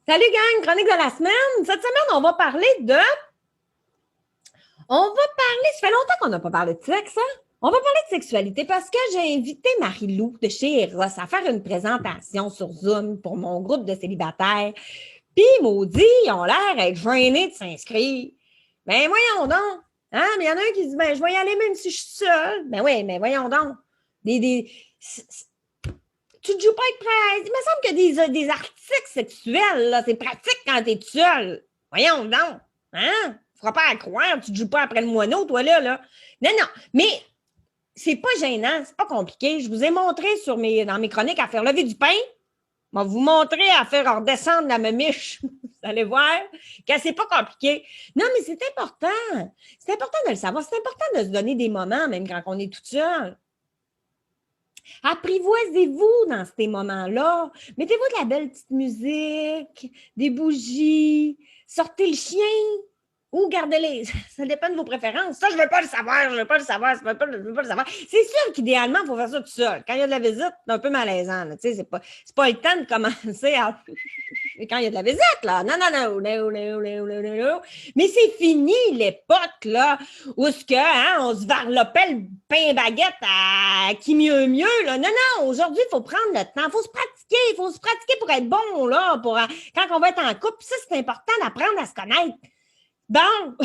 Salut gang, chronique de la semaine. Cette semaine, on va parler de... Ça fait longtemps qu'on n'a pas parlé de sexe, hein? On va parler de sexualité parce que j'ai invité Marie-Lou de chez Eros à faire une présentation sur Zoom pour mon groupe de célibataires. Puis, maudit, ils ont l'air d'être gênés de s'inscrire. Ben voyons donc. Hein? Mais il y en a un qui dit, ben je vais y aller même si je suis seule. Ben oui, mais voyons donc. Tu ne joues pas avec presse. Il me semble que des articles sexuels, là, c'est pratique quand t'es seul. Voyons donc. Hein? Tu feras pas à croire, tu ne joues pas après le moineau, toi, là. Non, non. Mais c'est pas gênant, c'est pas compliqué. Je vous ai montré dans mes chroniques à faire lever du pain. Je vais vous montrer à faire redescendre la memiche. Vous allez voir que c'est pas compliqué. Non, mais c'est important. C'est important de le savoir. C'est important de se donner des moments, même quand on est tout seul. Apprivoisez-vous dans ces moments-là. Mettez-vous de la belle petite musique, des bougies, sortez le chien ou gardez-les. Ça dépend de vos préférences. Ça, je ne veux pas le savoir, je ne veux pas le savoir, je veux pas le savoir. C'est sûr qu'idéalement, il faut faire ça tout seul. Quand il y a de la visite, c'est un peu malaisant. C'est pas le temps de commencer à... Quand il y a de la visite, là. Non, non, non, non, non, non, non, non. Mais c'est fini l'époque, là, où on se varlopait le pain baguette à qui mieux mieux, là. Non, non, aujourd'hui, il faut prendre le temps. Il faut se pratiquer pour être bon, là, quand on va être en couple. Ça, c'est important d'apprendre à se connaître. Bon,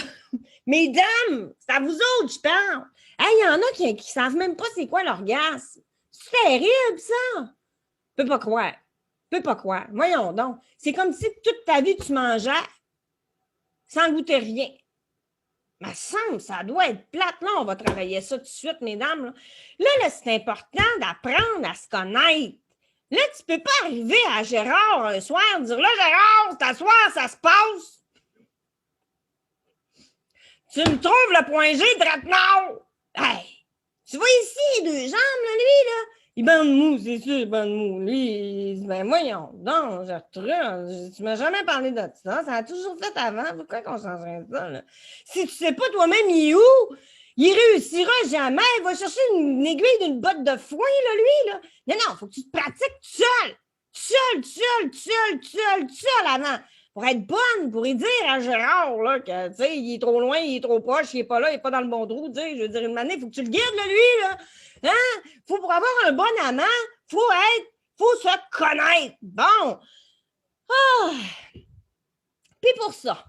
mesdames, c'est à vous autres, je parle. Il y en a qui ne savent même pas c'est quoi l'orgasme. C'est terrible, ça. Je peux pas croire. Voyons donc. C'est comme si toute ta vie, tu mangeais sans goûter rien. Mais ça doit être plate. Là, on va travailler ça tout de suite, mesdames. Là, c'est important d'apprendre à se connaître. Là, tu peux pas arriver à Gérard un soir et dire, là, Gérard, t'asseoir, ça se passe. Tu me trouves le point G de Rattenau. Hey, tu vois ici, deux jambes, là, lui, là. Il bande mou, c'est sûr, il bande mou. Lui, il dit, ben voyons, donc, tu m'as jamais parlé de ça. Ça a toujours fait avant. Pourquoi qu'on changerait ça, là? Si tu sais pas toi-même, il est où? Il réussira jamais. Il va chercher une aiguille d'une botte de foin, là, lui, là. Non, non, faut que tu te pratiques tout seul, avant. Pour être bonne, pour y dire à Gérard, là, que, tu sais, il est trop loin, il est trop proche, il est pas là, il est pas dans le bon trou, tu sais. Je veux dire, une année, il faut que tu le guides, là, lui, là. Hein? Pour avoir un bon amant, faut se connaître. Bon. Ah. Puis pour ça,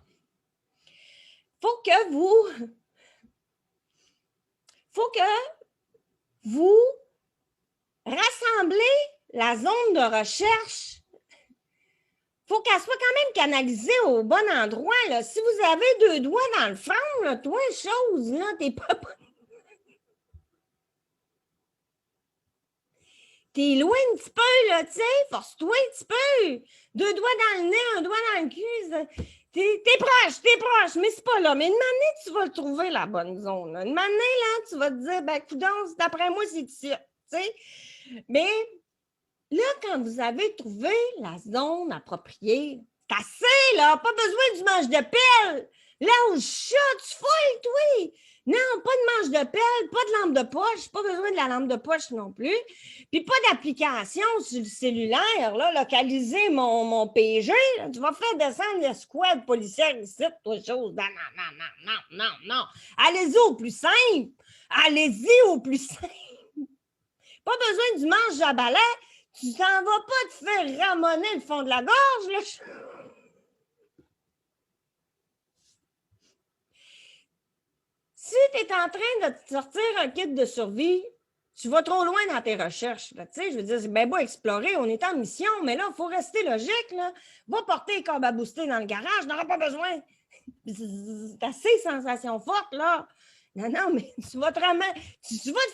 faut que vous rassemblez la zone de recherche. Faut qu'elle soit quand même canalisée au bon endroit, là. Si vous avez deux doigts dans le front, là, toi, chose, là, t'es pas... T'es loin un petit peu, là, tu sais, force-toi un petit peu. Deux doigts dans le nez, un doigt dans le cul. T'es proche, mais c'est pas là. Mais une année, tu vas le trouver, la bonne zone. Là. Une année, là, tu vas te dire, ben, coudonc, d'après moi, c'est ici, tu sais. Mais là, quand vous avez trouvé la zone appropriée, c'est assez, là, pas besoin du manche de pelle. Là où je chute, tu fouilles, toi. Non, pas de manche de pelle, pas de lampe de poche, pas besoin de la lampe de poche non plus. Puis pas d'application sur le cellulaire, là, localiser mon PG. Là. Tu vas faire descendre le squad policière ici, toi, chose. Non. Allez-y au plus simple. Pas besoin du manche à balai. Tu t'en vas pas te faire ramoner le fond de la gorge, là. Si tu es en train de te sortir un kit de survie, tu vas trop loin dans tes recherches. Là, je veux dire, c'est bien beau explorer, on est en mission, mais là, il faut rester logique. Là. Va porter les câbles à booster dans le garage, n'auras pas besoin. C'est assez sensation forte, là. Non, mais tu vas te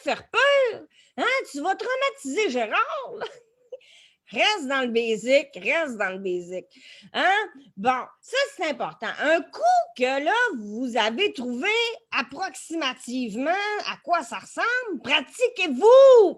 faire peur. Hein? Tu vas traumatiser Gérard. Là. Reste dans le basic. Hein? Bon, ça, c'est important. Un coup que là, vous avez trouvé approximativement à quoi ça ressemble, pratiquez-vous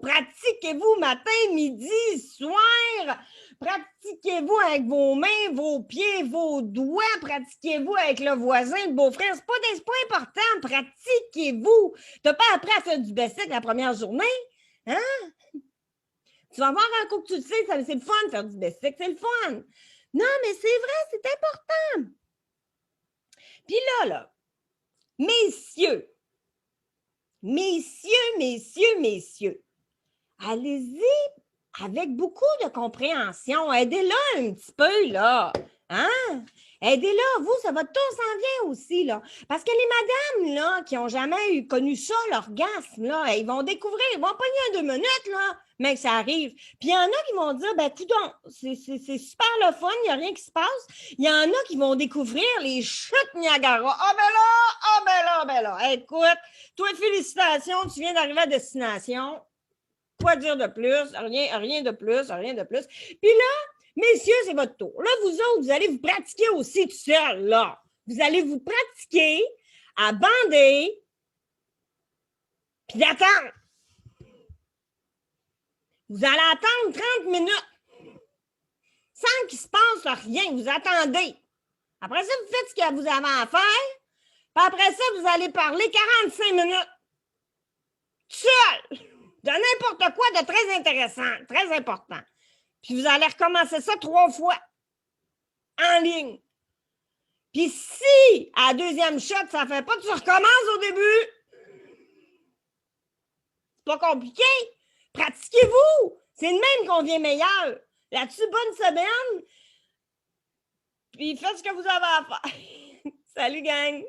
matin, midi, soir. Pratiquez-vous avec vos mains, vos pieds, vos doigts. Pratiquez-vous avec le voisin, le beau-frère. C'est pas important. Pratiquez-vous. T'as pas appris à faire du basic la première journée? Hein? Tu vas voir un coup que tu le sais, c'est le fun de faire du basic, c'est le fun. Non, mais c'est vrai, c'est important. Puis là, messieurs, allez-y avec beaucoup de compréhension. Aidez-la un petit peu, là. Hein? Aidez-la, vous, ça va tout s'en vient aussi, là. Parce que les madames, là, qui n'ont jamais connu ça, l'orgasme, là, ils vont découvrir, ils vont pogner un 2 minutes, là, mais que ça arrive. Puis il y en a qui vont dire, ben, coudonc, c'est super le fun, il n'y a rien qui se passe. Il y en a qui vont découvrir les chutes Niagara. Ah, ben là, ah, ben là, ben là. Écoute, toi, félicitations, tu viens d'arriver à destination. Quoi dire de plus? Rien de plus, rien de plus. Puis là, messieurs, c'est votre tour. Là, vous autres, vous allez vous pratiquer aussi tout seul, là. Vous allez vous pratiquer à bander puis d'attendre. Vous allez attendre 30 minutes sans qu'il se passe rien. Vous attendez. Après ça, vous faites ce que vous avez à faire. Puis après ça, vous allez parler 45 minutes. Seul. De n'importe quoi de très intéressant, très important. Puis vous allez recommencer ça 3 fois en ligne. Puis si à la deuxième shot, ça ne fait pas, tu recommences au début. C'est pas compliqué. Pratiquez-vous. C'est le même qu'on vient meilleur. Là-dessus, bonne semaine. Puis faites ce que vous avez à faire. Salut, gang.